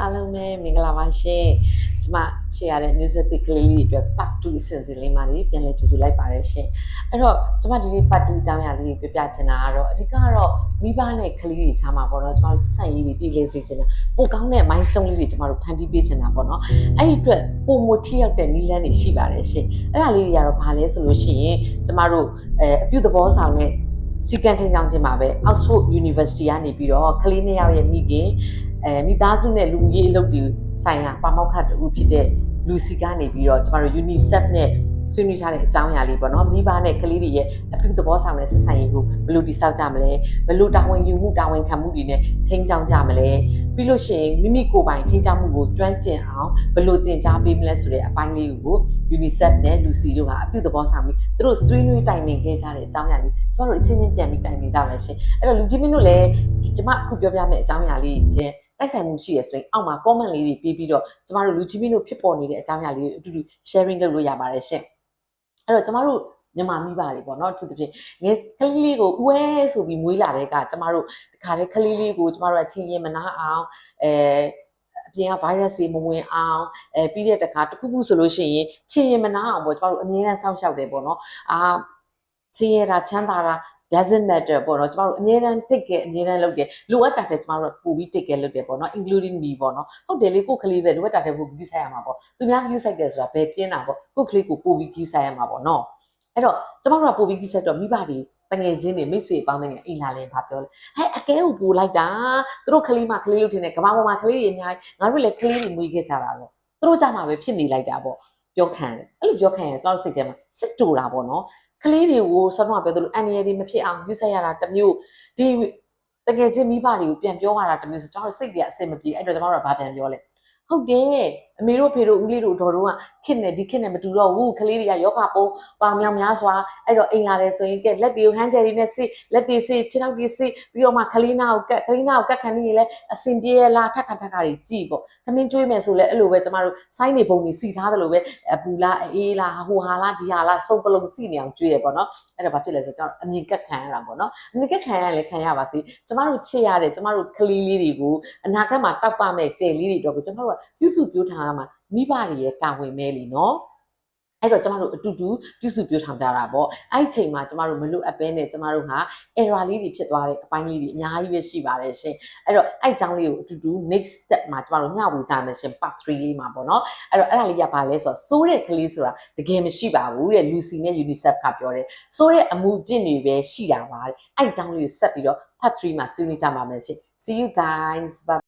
အားလုံးပဲမင်္ဂလာပါရှင်ကျမချေရတဲ့ music ကလေးလေးတွေအတွက် part 2အစဉ်စဉ်လေးမှလည်းပြန်လည်ကြိုဆိုလိုက်ပါတယ်ရှင်အဲ့တော့ကျမဒီနေ့ part 2အကြောင်းအရာလေးပြပြချင်တာကတော့အဓိကတော့မိဘနဲ့ကလေးတွေချားမှာပေါ့နော်ကျမတို့ဆက်ဆံရေးတွေတည်လဲစေချင်တာပိုကောင်းတဲ့ milestone လေးတွေကျမတို့ဖန်တီးပေးချင်တာပေါ့နော်အဲ့ဒီအတွက်ပုံမထိရောက်တဲ့နည်းလမ်းတွေရှိပါတယ်ရှင်အဲ့ဒါလေးတွေကတော့ဘာလဲဆိုလို့ရှိရင်ကျမတို့အပြုသဘောဆောင်တဲ့စီကံထင်ကြောင်းခြင်းပါပဲ Oxford University ကနေပြီးတော့ကလေးနှစ်ယောက်ရဲ့မိခင်မိသားစုနဲ့လူမှုရေးအလုပ်တွေဆိုင်ရာပါမောက္ခတူဖြစ်တဲ့လူစီကနေပြီးတော့ကျမတို့ UNICEF နဲ့ဆွေးနွေးထားတဲ့အကြောင်းအရာလေးပေါ့နော်မိဘနဲ့ကလေးတွေရဲ့အပြုသဘောဆောင်တဲ့ဆက်ဆံရေးကိုဘယ်လိုတည်ဆောက်ကြမလဲဘယ်လိုတာဝန်ယူမှုတာဝန်ခံမှုတွေနဲ့ထိန်းကျောင်းကြမလဲပြီးလို့ရှိရင်မိမိကိုယ်ပိုင်ထိန်းကျောင်းမှုကိုကျွမ်းကျင်အောင်ဘယ်လိုသင်ကြားပေးမလဲဆိုတဲ့အပိုင်းလေးကို UNICEF နဲ့လူစီတို့ကအပြုသဘောဆောင်ပြီးသူတို့ဆွေးနွေးတိုင်ပင်ခဲ့ကြတဲ့အကြောင်းအရာလေးကျမတို့အချင်းချင်းပြန်ပြီးတိုင်ပင်ကြပါရှင်အဲ့တော့လူကြီးမင်းတို့လည်းကျမအခုပြောပြမယ့်အကြောင်းအရာလေးရဲ့တိုက်ဆိုင်မှုရှိရဆိုရင်အောက်မှာ comment လေးတွေပေးပြီးတော့ကျမတို့လူကြီးမင်းတို့ဖြစ်ပေါ်နေတဲ့အကြောင်းအရာလေးတွေအတူတူ sharing လုပ်လို့ရပါတယ်ရှင်အဲ့တော့ကျမတို့မြန်မာမိဘတွေပေါ့နော်အထူးသဖြင့်ငယ်ကလေးလေးကိုဦးဝဲဆိုပြီးမွေးလာတဲ့ကကျမတို့တခါလေကလေးလေးကိုကျမတို့အချင်းရင်မနာအောင်အပြင်က virus တွေမဝင်အောင်ပြီးတဲ့တခါတခုခုဆိုလို့ရှိရင်ချင်းရင်မနာအောင်ပေါ့ကျမတို့အမြဲတမ်းစောင့်ရှောက်တယ်ပေါ့နော်ချင်းရတာချမ်းသာတာ doesn't matter ပေါ့နော်ကျမတို့အမြဲတမ်းတိတ်ကဲအမြဲတမ်းလုပ်တယ်လိုအပ်တာတဲ့ကျမတို့ပို့ပြီးတိတ်ကဲလုပ်တယ်ပေါ့နော် including me ပေါ့နော်ဟုတ်တယ်လေကိုယ်ကလေးပဲလိုအပ်တာတဲ့ပို့ပြီးဆိုင်ရမှာပေါ့သူများ view site တယ်ဆိုတာဘယ်ပြင်းတာပေါ့ကိုယ်ကလေးကိုပို့ပြီး view site ရမှာပေါ့နော်အဲ့တော့ကျမတို့ကပို့ပြီး view site တော့မိဘတွေတငယ်ချင်းတွေမိတ်ဆွေပေါင်းတဲ့အိမ်လာလဲဘာပြောလဲဟဲ့အကဲကိုပို့လိုက်တာသူတို့ကလေးမှကလေးလို့ထင်တယ်ကမ္ဘာပေါ်မှာကလေးတွေအများကြီးငါတို့လည်းကလေးတွေမွေးခဲ့ကြတာတော့သူတို့ကြမှာပဲဖြစ်နေလိုက်တာပေါ့ပြောခံတယ်အဲ့လိုပြောခံရင်ကျမတို့စိတ်ထဲမှာစစ်တူတာပေါ့နော်ကလေးတွေကိုဆောင်းမပြောသလိုအန်ရည်တွေမဖြစ်အောင်ယူဆက်ရတာတမျိုးဒီတကယ်ချင်းမိဘတွေကိုပြန်ပြောရတာတမျိုးဆိုကျွန်တော်စိတ်တွေအဆင်မပြေအဲ့တော့ကျွန်တော်တို့ကဘာပြန်ပြောလဲဟုတ်တယ်အမေတို့ဖေတို့ဦးလေးတို့တော်တို့ကခစ်နေဒီခစ်နေမတူတော့ဘူးကလေးတွေကယောဂပုံပေါင်မြောင်များစွာအဲ့တော့အိမ်လာတယ်ဆိုရင်ကဲလက်တွေကိုဟန်းကျယ်တွေနဲ့စစ်လက်တွေစစ်ခြေထောက်တွေစစ်ပြီးတော့မှကလေးနာကိုကတ်ကလေးနာကိုကတ်ခံနေရင်လည်းအစင်ပြေလားထက်ခါတွေကြည့်ပေါ့သမင်းကျွေးမယ်ဆိုလဲအဲ့လိုပဲကျမတို့စိုင်းနေပုံကြီးစီထားတယ်လို့ပဲအပူလားအေးလားဟိုဟာလားဒီဟာလားစုံပလုံးစီနေအောင်ကျွေးရပေါ့နော်အဲ့တော့ဘာဖြစ်လဲဆိုတော့အမြင်ကတ်ခံရတာပေါ့နော်အမြင်ကတ်ခံရလည်းခံရပါစေကျမတို့ချစ်ရတဲ့ကျမတို့ကလေးလေးတွေကိုအနာဂတ်မှာတောက်ပမဲ့ကြယ်လေးတွေတော့ကိုကျမတို့ကပြုစုပြောထားရမှာမိဘတွေရဲ့တာဝန်မဲလीနော်အဲ့တော့ကျမတို့အတူတူပြုစုပြောထားကြတာပေါ့အဲ့ချိန်မှာကျမတို့မလို့အပဲနဲ့ကျမတို့ဟာ error လေးတွေဖြစ်သွားတဲ့အပိုင်းလေးတွေအများကြီးပဲရှိပါတယ်ရှင်အဲ့တော့အဲ့အကြောင်းလေးကိုအတူတူ next step မှာကျမတို့ညှဝေကြမယ်ရှင် part 3လေးမှာပေါ့နော်အဲ့တော့အဲ့ဒါလေးကဘာလဲဆိုတော့စိုးတဲ့ကလေးဆိုတာတကယ်မရှိပါဘူးတဲ့ Lucy နဲ့ UNICEF ကပြောတယ်စိုးတဲ့အမှုကျင့်တွေပဲရှိတာပါတဲ့အဲ့အကြောင်းလေးကိုဆက်ပြီးတော့ part 3မှာဆွေးနွေးကြပါမယ်ရှင် see you guys bye